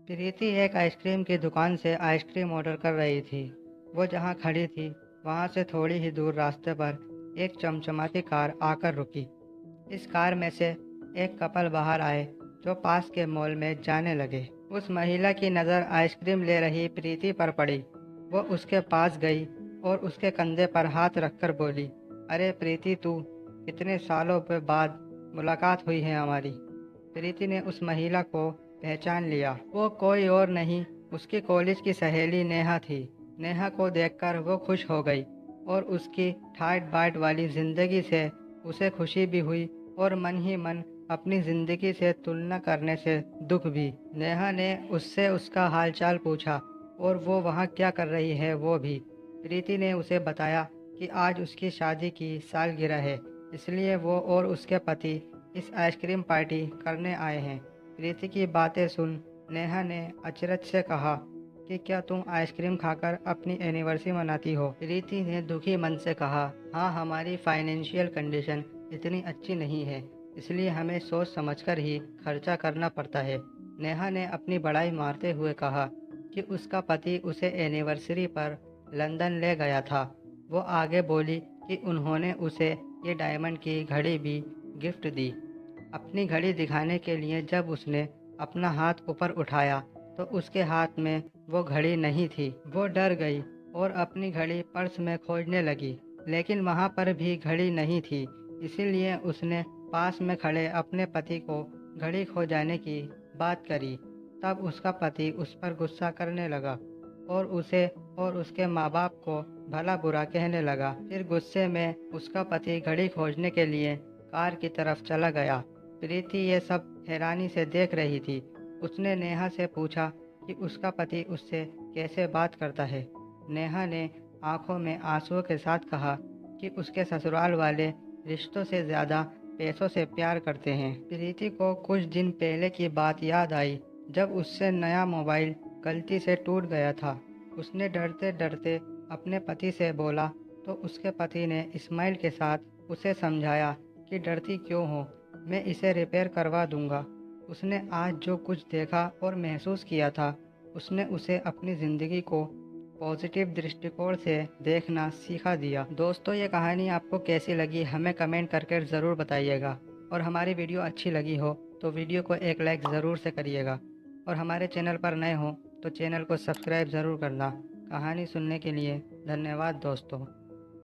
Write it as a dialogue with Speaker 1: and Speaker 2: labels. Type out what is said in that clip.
Speaker 1: प्रीति एक आइसक्रीम की दुकान से आइसक्रीम ऑर्डर कर रही थी। वो जहाँ खड़ी थी वहाँ से थोड़ी ही दूर रास्ते पर एक चमचमाती कार आकर रुकी। इस कार में से एक कपल बाहर आए जो पास के मॉल में जाने लगे। उस महिला की नज़र आइसक्रीम ले रही प्रीति पर पड़ी। वो उसके पास गई और उसके कंधे पर हाथ रखकर बोली, अरे प्रीति, तू, कितने सालों के बाद मुलाकात हुई है हमारी। प्रीति ने उस महिला को पहचान लिया। वो कोई और नहीं, उसकी कॉलेज की सहेली नेहा थी। नेहा को देखकर वो खुश हो गई और उसकी ठाट बाट वाली जिंदगी से उसे खुशी भी हुई और मन ही मन अपनी जिंदगी से तुलना करने से दुख भी। नेहा ने उससे उसका हालचाल पूछा और वो वहाँ क्या कर रही है वो भी। प्रीति ने उसे बताया कि आज उसकी शादी की सालगिरह है, इसलिए वो और उसके पति इस आइसक्रीम पार्टी करने आए हैं। प्रीति की बातें सुन नेहा ने अचरज से कहा कि क्या तुम आइसक्रीम खाकर अपनी एनिवर्सरी मनाती हो? प्रीति ने दुखी मन से कहा, हाँ, हमारी फाइनेंशियल कंडीशन इतनी अच्छी नहीं है, इसलिए हमें सोच समझकर ही खर्चा करना पड़ता है। नेहा ने अपनी बड़ाई मारते हुए कहा कि उसका पति उसे एनिवर्सरी पर लंदन ले गया था। वो आगे बोली कि उन्होंने उसे ये डायमंड की घड़ी भी गिफ्ट दी। अपनी घड़ी दिखाने के लिए जब उसने अपना हाथ ऊपर उठाया तो उसके हाथ में वो घड़ी नहीं थी। वो डर गई और अपनी घड़ी पर्स में खोजने लगी, लेकिन वहाँ पर भी घड़ी नहीं थी। इसीलिए उसने पास में खड़े अपने पति को घड़ी खो जाने की बात करी। तब उसका पति उस पर गुस्सा करने लगा और उसे और उसके माँ बाप को भला बुरा कहने लगा। फिर गुस्से में उसका पति घड़ी खोजने के लिए कार की तरफ चला गया। प्रीति ये सब हैरानी से देख रही थी। उसने नेहा से पूछा कि उसका पति उससे कैसे बात करता है। नेहा ने आंखों में आंसुओं के साथ कहा कि उसके ससुराल वाले रिश्तों से ज़्यादा पैसों से प्यार करते हैं। प्रीति को कुछ दिन पहले की बात याद आई जब उससे नया मोबाइल गलती से टूट गया था। उसने डरते डरते अपने पति से बोला तो उसके पति ने स्माइल के साथ उसे समझाया कि डरती क्यों हो, मैं इसे रिपेयर करवा दूंगा। उसने आज जो कुछ देखा और महसूस किया था, उसने उसे अपनी ज़िंदगी को पॉजिटिव दृष्टिकोण से देखना सिखा दिया। दोस्तों, ये कहानी आपको कैसी लगी हमें कमेंट करके ज़रूर बताइएगा, और हमारी वीडियो अच्छी लगी हो तो वीडियो को एक लाइक ज़रूर से करिएगा, और हमारे चैनल पर नए हो तो चैनल को सब्सक्राइब ज़रूर करना। कहानी सुनने के लिए धन्यवाद दोस्तों।